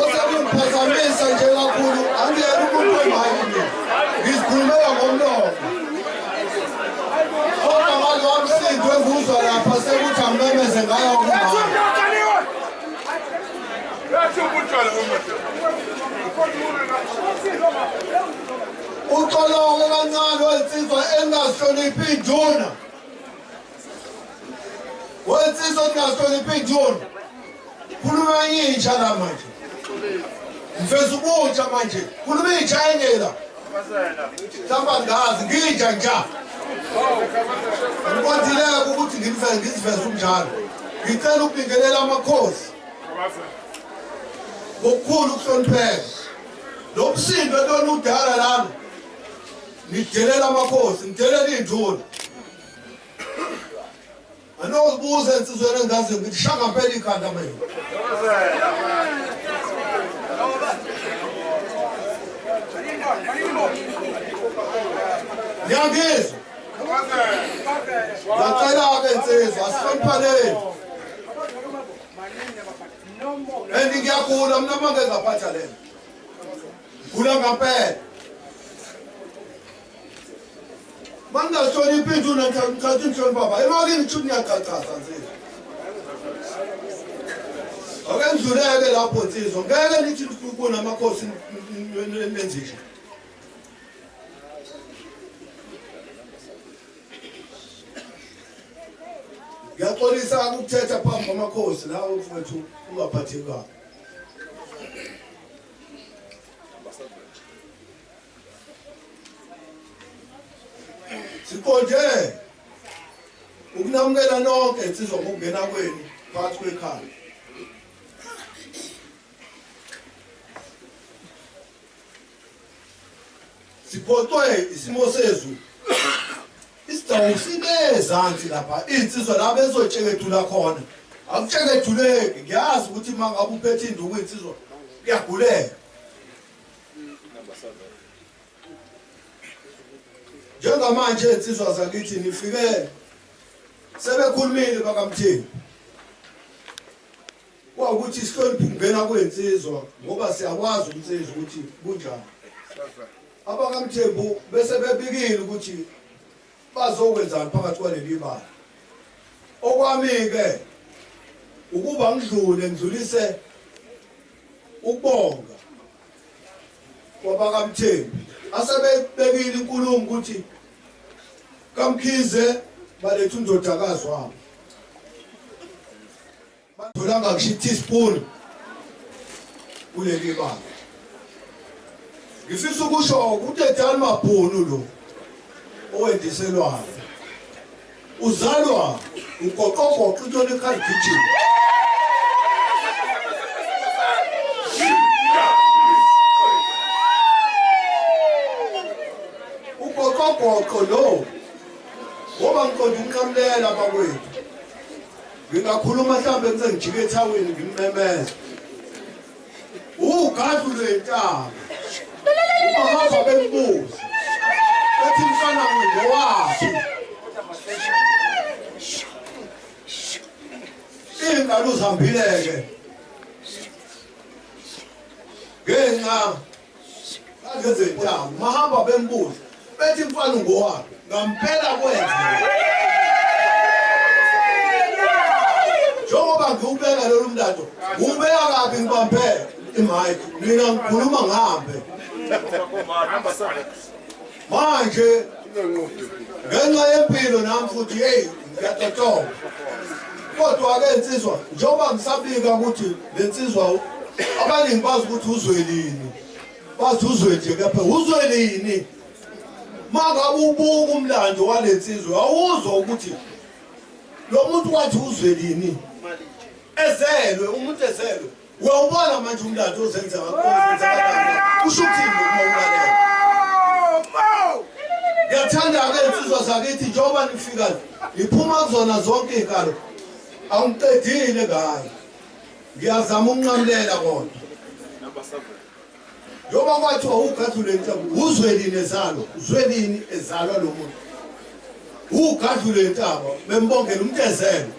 Osakumphazamisa nje kakhulu angiyena umuntu wemali mina. Ngizikhulumela ngomlomo. Kodwa manje wamsindo enguzwa lapha sekuthi angimemeze ngayo kumama. Uxoloke kancane wensizwa engazihloniphi induna. Wensizwa engazihloniphi induna. Khuluma intsha la manje. Mfeza ubutsha manje. Khuluma intsha engela. Samba ngazi ngintsha nja. Ngikwazileke ukuthi ngiziveze umnjalo. Ngicela ukubingelela amakhosi. Ngokukhulu ukuhlonipheka. Lo msindo lona udala lana. Ngidelela amakhosi, ngidelela induna. Anozibuza insizweni engazi ngithi shaka phela ikhanda mina. Ngiyangizwa. Ngiyacela-ke insizwa asihloniphaneni. Ngiyagula mina uma ngezaphatha lena. Ngigula ngampela. Mangahloniphi induna ngithatha inhloni baba. Imali ngithuthi ngiyacacaza insizwa. Akenzuleke lapho insizwa. Ngeke nithi kunamakhosi nenzisho. Ngiyaxolisa ukuthetha phambi kwamakhosi lawo mfowethu ungaphathekanga. Siqonde ukunamukela nonke insizwa ngokungena kwenu phakathi kwekhaya. Siphoxwe isimo sezulu. Isidawu sinezansi lapha insizwa la bezotshekethula khona. Akutshekethuleki ngiyazi ukuthi mangabe uphethe induku insizwa kuyaguleka. Njengamanje insizwa zakithi nifike sebekhulumile bakamthembu. Ukuthi sihloniphe ukungena kwensizwa ngoba siyakwazi umsizwa ukuthi kunjani. Abakamthembu bese bebikile ukuthi bazokwenzani phakathi kwaleli bala. Okwami-ke ukuba ngidlulise ukubonga kwabakamthembu. Asebebekile inkulumo ukuthi kamkhize baletha undodakazi wabo. Batholanga ngisho i-teaspoon kuleli bala. Ngifisa ukusho ukuthi edala mabhunu lo owendiselwayo. Uzalwa ugoqogoqa into ekhaya kitchen. Ugoqogoqa lo ngoba ngiqonda ukunqamulela abakwethu. Ngingakhuluma mhlawumbe ngize ngijike ethaweni ngimemeze. Ugadlu lentaba. Ubahamba bembuza. Ethi mfana ngowaphi? Ingalo uzihambile-ke. Ngenxa ngezentaba. Mahamba bembuza. Bethi mfana ngowaphi? Ngampela kwenza. Njengoba ngiwubeka lolu mlando, ubeka kabi ngibambe imic. Mina ngikhuluma ngihambe. Manje ngenxa yempilo nami futhi hey ngiyatotoba. Kodwa-ke insizwa njengoba ngisabika ukuthi le nsizwa abaningi bazi ukuthi uzwelini. Bazi uzwe nje kepha uzwelini. Mangabe ubuka umlando wale nsizwa awuzwa ukuthi lo muntu wathi uzwelini. Ezelwe umuntu ezelwe. Uyawubona manje umlando ozenza ngakho kusho ukuthini ngokulalela. Ngiyathanda-ke insizwa zakithi njengoba nifika ngiphuma kuzona zonke iy'kalo angiqedile ngayo. Ngiyazama ukunqamulela kodwa. Njengoba kwathiwa ugadlule intaba uzwelini ezalwa. Uzwelini ezalwa lo muntu. Ugadlule intaba bembongela umuntu ezelwe.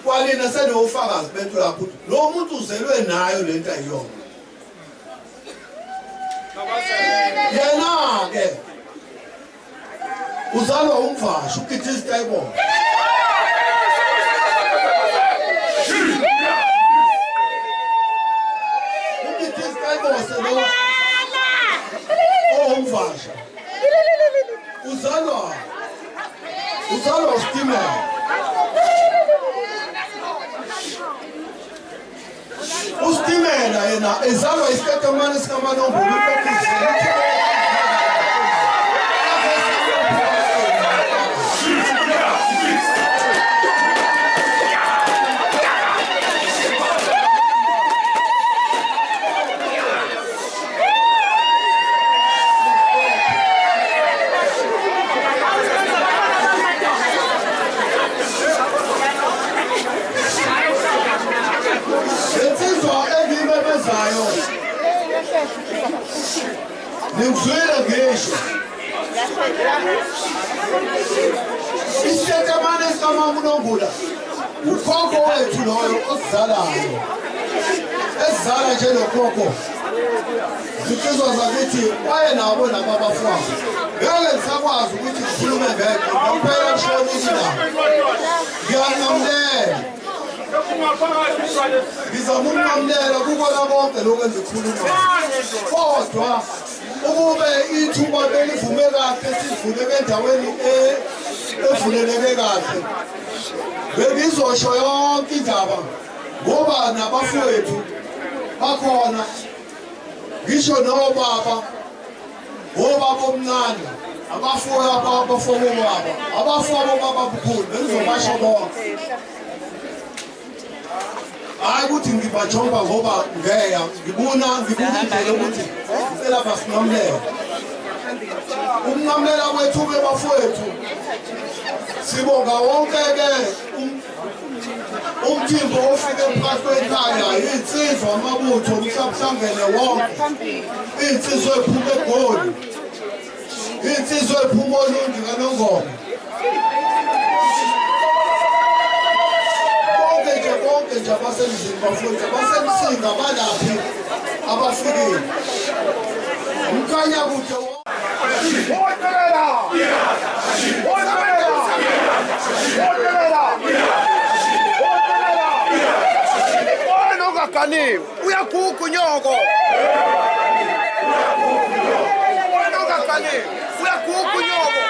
kwalina senofakazi bento lapho lo muntu uzelwe nayo lento ayiyona yena ke uzalwa umvasho ukithi isitayibona ukithi isitayibona lo umvasho uzalwa usitimela usitimela yena ezalwa isitatimane sikaManombolo Ningizwela ngisho isitatimane sikaManombolo ukhokho wethu loyo osizalayo esizala nje lokhokho zitsizwa zakithi waye nabo nababafana ngeke ngisakwazi ukuthi ngikhulume ngeke ngempela kushonile la ngiyanamlela ngizamunamlela kukona konke lokho engikhuluma kodwa ukube ithuba belivume kahle sivuleke endaweni evuleleke kahle bengizosho yonke indaba ngoba nabafowethu bakhona ngisho nobaba omncane abafowabo baba abafowabo bababukhulu bengizobasho bonke hayi ukuthi ngibajonga ngoba ngeya ngibona indlela ukuthi ngicela basinqamlela umnqamlela wethu bebafowethu sibonga wonke-ke umthimbo ofike phakathi kwekhaya iy'nsizwa amabutho umhlangene wonke iy'nsizwa ey'phuma eGoli iy'nsizwa ey'phuma oLundi kaNongoma bonke nje abasemzini bafowethu abasemsinga balaphi abafikile umkhanya kude Kani uyagugu nyoko uyagugu nyoko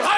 I